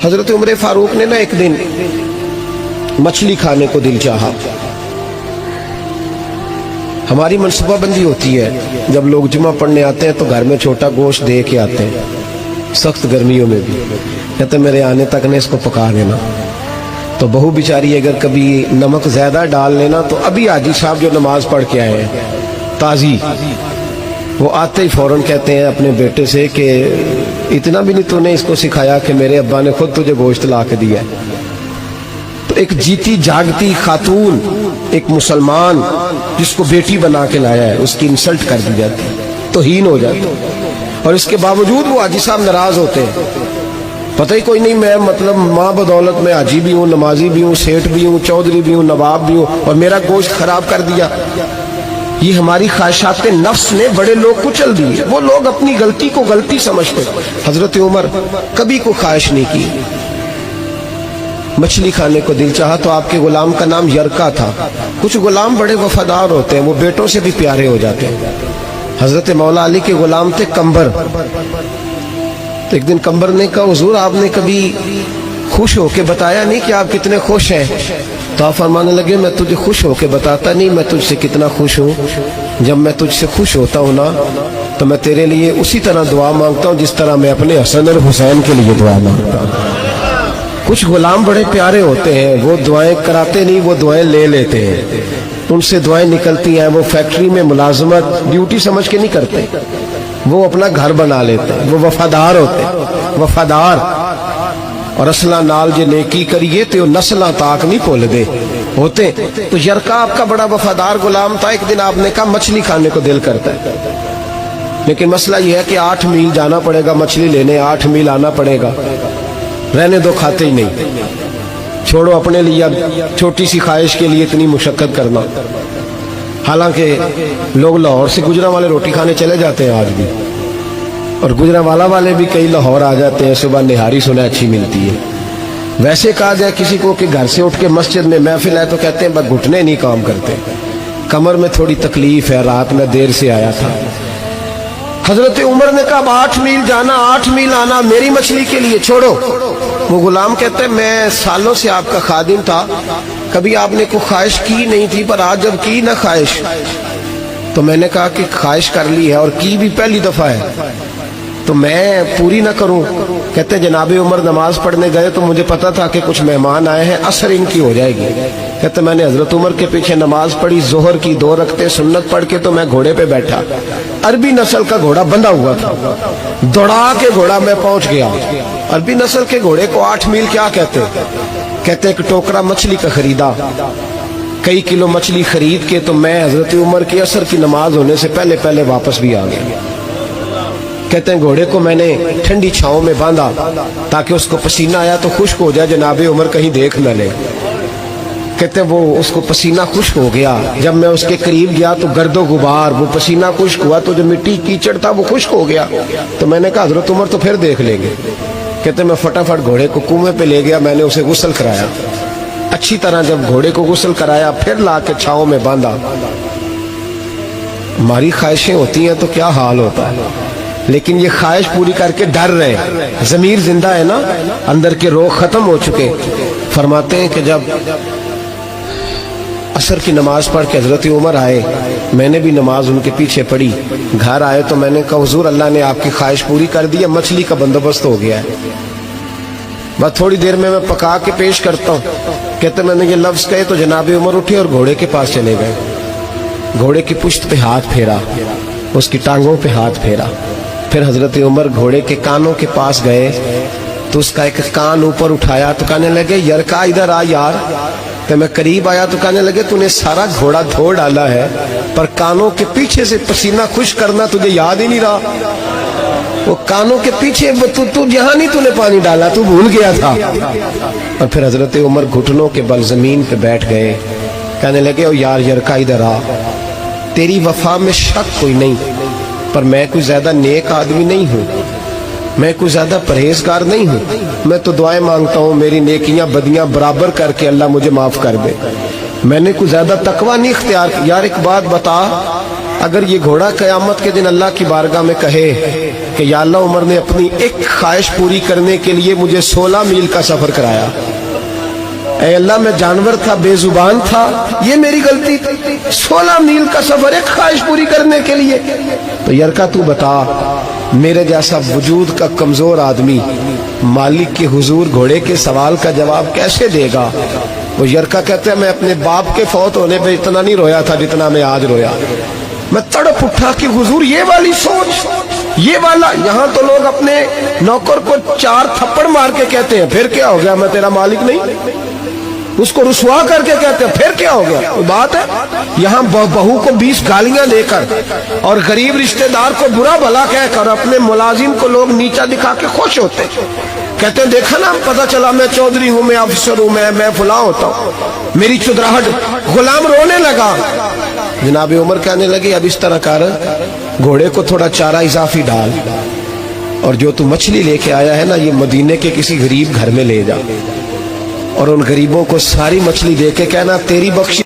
حضرت عمر فاروق نے نا ایک دن مچھلی کھانے کو دل چاہا. ہماری منصوبہ بندی ہوتی ہے جب لوگ جمعہ پڑھنے آتے ہیں تو گھر میں چھوٹا گوشت دے کے آتے ہیں, سخت گرمیوں میں بھی کہتے میرے آنے تک نے اس کو پکا لینا. تو بہو بیچاری اگر کبھی نمک زیادہ ڈال لینا تو ابھی حاجی صاحب جو نماز پڑھ کے آئے ہیں تازی, وہ آتے ہی فوراً کہتے ہیں اپنے بیٹے سے کہ اتنا بھی نہیں تو نے اس کو سکھایا کہ میرے ابا نے خود تجھے گوشت لا کے دیا ہے. تو ایک جیتی جاگتی خاتون, ایک مسلمان جس کو بیٹی بنا کے لایا ہے, اس کی انسلٹ کر دی جاتی, توہین ہو جاتی, اور اس کے باوجود وہ حاجی صاحب ناراض ہوتے ہیں. پتہ ہی کوئی نہیں میں مطلب ماں بدولت میں حاجی بھی ہوں, نمازی بھی ہوں, سیٹھ بھی ہوں, چودھری بھی ہوں, نواب بھی ہوں, اور میرا گوشت خراب کر دیا. یہ ہماری خواہشات نفس نے بڑے لوگ کچل دی. وہ لوگ اپنی غلطی کو غلطی سمجھتے. حضرت عمر کبھی کو خواہش نہیں کی, مچھلی کھانے کو دل چاہا تو آپ کے غلام کا نام یرکا تھا. کچھ غلام بڑے وفادار ہوتے ہیں, وہ بیٹوں سے بھی پیارے ہو جاتے ہیں. حضرت مولا علی کے غلام تھے کمبر. تو ایک دن کمبر نے کہا حضور آپ نے کبھی خوش ہو کے بتایا نہیں کہ آپ کتنے خوش ہیں. تو آپ فرمانے لگے میں تجھے خوش ہو کے بتاتا نہیں میں تجھ سے کتنا خوش ہوں. جب میں تجھ سے خوش ہوتا ہوں نا تو میں تیرے لیے اسی طرح دعا مانگتا ہوں جس طرح میں اپنے حسن اور حسین کے لیے دعا مانگتا ہوں. کچھ غلام بڑے پیارے ہوتے ہیں, وہ دعائیں کراتے نہیں, وہ دعائیں لے لیتے ہیں. ان سے دعائیں نکلتی ہیں. وہ فیکٹری میں ملازمت ڈیوٹی سمجھ کے نہیں کرتے, وہ اپنا گھر بنا لیتے ہیں. وہ وفادار ہوتے ہیں, وفادار. اور اصلہ نال جے نیکی کریے تو نسلہ تاک نہیں بھول دے ہوتے. تو یرکا آپ کا بڑا وفادار غلام تھا. ایک دن آپ نے کہا مچھلی کھانے کو دل کرتا ہے, لیکن مسئلہ یہ ہے کہ 8 میل جانا پڑے گا مچھلی لینے, 8 میل آنا پڑے گا. رہنے دو, کھاتے ہی نہیں, چھوڑو اپنے لیے اب چھوٹی سی خواہش کے لیے اتنی مشقت کرنا. حالانکہ لوگ لاہور سے گجرانوالے روٹی کھانے چلے جاتے ہیں آج بھی, اور گجرانوالہ والے بھی کئی لاہور آ جاتے ہیں. صبح نہاری سنیں اچھی ملتی ہے. ویسے کہا جائے کسی کو کہ گھر سے اٹھ کے مسجد میں محفل ہے تو کہتے ہیں بس گھٹنے نہیں کام کرتے, کمر میں تھوڑی تکلیف ہے, رات میں دیر سے آیا تھا. حضرت عمر نے کہا 8 میل جانا 8 میل آنا میری مچھلی کے لیے چھوڑو. وہ غلام کہتے ہیں میں سالوں سے آپ کا خادم تھا, کبھی آپ نے کوئی خواہش کی نہیں تھی, پر آج جب کی نہ خواہش تو میں نے کہا کہ خواہش کر لی ہے اور کی بھی پہلی دفعہ ہے تو میں پوری نہ کروں. کہتے ہیں جناب عمر نماز پڑھنے گئے تو مجھے پتا تھا کہ کچھ مہمان آئے ہیں, عصر ان کی ہو جائے گی. کہتے میں نے حضرت عمر کے پیچھے نماز پڑھی, ظہر کی 2 رکعتیں سنت پڑھ کے تو میں گھوڑے پہ بیٹھا. عربی نسل کا گھوڑا بندھا ہوا تھا, دوڑا کے گھوڑا میں پہنچ گیا. عربی نسل کے گھوڑے کو 8 میل کیا کہتے ہیں؟ کہتے ایک ٹوکرا مچھلی کا خریدا, کئی کلو مچھلی خرید کے تو میں حضرت عمر کی عصر کی نماز ہونے سے پہلے پہلے واپس بھی آ گیا. کہتے ہیں گھوڑے کو میں نے ٹھنڈی چھاؤں میں باندھا تاکہ اس کو پسینہ آیا تو خشک ہو جائے, جناب عمر کہیں دیکھ نہ لے. کہتے ہیں وہ اس کو پسینہ خشک ہو گیا. جب میں اس کے قریب گیا تو گرد و غبار, وہ پسینہ خشک ہوا تو جو مٹی کیچڑ تھا وہ خشک ہو گیا. تو میں نے کہا حضرت عمر تو پھر دیکھ لیں گے. کہتے ہیں میں فٹافٹ گھوڑے کو کنویں پہ لے گیا, میں نے اسے غسل کرایا اچھی طرح. جب گھوڑے کو غسل کرایا پھر لا کے چھاؤں میں باندھا. ہماری خواہشیں ہوتی ہیں تو کیا حال ہوتا ہے, لیکن یہ خواہش پوری کر کے ڈر رہے. ضمیر زندہ ہے نا, اندر کے روگ ختم ہو چکے. فرماتے ہیں کہ جب عصر کی نماز پڑھ کے حضرت عمر آئے, میں نے بھی نماز ان کے پیچھے پڑھی. گھر آئے تو میں نے کہا حضور اللہ نے آپ کی خواہش پوری کر دی, مچھلی کا بندوبست ہو گیا ہے, بس تھوڑی دیر میں پکا کے پیش کرتا ہوں. کہتے میں نے یہ لفظ کہے تو جناب عمر اٹھے اور گھوڑے کے پاس چلے گئے. گھوڑے کی پشت پہ ہاتھ پھیرا, اس کی ٹانگوں پہ ہاتھ پھیرا. پھر حضرت عمر گھوڑے کے کانوں کے پاس گئے تو اس کا ایک کان اوپر اٹھایا تو کہنے لگے یرکا ادھر آ یار. تو میں قریب آیا تو کہنے لگے تو نے سارا گھوڑا دھو ڈالا ہے, پر کانوں کے پیچھے سے پسینہ خشک کرنا تجھے یاد ہی نہیں رہا. وہ کانوں کے پیچھے تو جہاں نہیں تو نے پانی ڈالا, تو بھول گیا تھا. اور پھر حضرت عمر گھٹنوں کے بل زمین پہ بیٹھ گئے. کہنے لگے او یار یرکا ادھر آ, تیری وفا میں شک کوئی نہیں, پر میں کوئی زیادہ نیک آدمی نہیں ہوں, میں کوئی زیادہ پرہیزگار نہیں ہوں. میں تو دعائیں مانگتا ہوں میری نیکیاں بدیاں برابر کر کے اللہ مجھے معاف کر دے. میں نے کوئی زیادہ تقوی نہیں اختیار. یار ایک بات بتا, اگر یہ گھوڑا قیامت کے دن اللہ کی بارگاہ میں کہے کہ یا اللہ عمر نے اپنی ایک خواہش پوری کرنے کے لیے مجھے 16 میل کا سفر کرایا، اے اللہ میں جانور تھا، بے زبان تھا، یہ میری غلطی تھی، 16 میل کا سفر ایک خواہش پوری کرنے کے لیے، تو یرکا تو بتا میرے جیسا وجود کا کمزور آدمی مالک کے حضور گھوڑے کے سوال کا جواب کیسے دے گا؟ وہ یرکا کہتے ہیں میں اپنے باپ کے فوت ہونے پہ اتنا نہیں رویا تھا جتنا میں آج رویا، میں تڑپ اٹھا کہ حضور یہ والی سوچ، یہ والا، یہاں تو لوگ اپنے نوکر کو 4 تھپڑ مار کے کہتے ہیں پھر کیا ہو گیا میں تیرا مالک نہیں، اس کو رسوا کر کے کہتے ہیں پھر کیا ہو گیا، بات ہے یہاں بہو کو 20 گالیاں دے کر اور غریب رشتہ دار کو برا بھلا کہہ کر اپنے ملازم کو لوگ نیچا دکھا کے خوش ہوتے ہیں، کہتے ہیں دیکھا نا پتا چلا میں چودھری ہوں، میں افسر ہوں، میں فلاں ہوتا ہوں، میری چدراہٹ، غلام رونے لگا۔ جناب عمر کہنے لگے اب اس طرح کر، گھوڑے کو تھوڑا چارہ اضافی ڈال، اور جو تو مچھلی لے کے آیا ہے نا یہ مدینے کے کسی غریب گھر میں لے جا، اور ان غریبوں کو ساری مچھلی دے کے کہنا تیری بخشی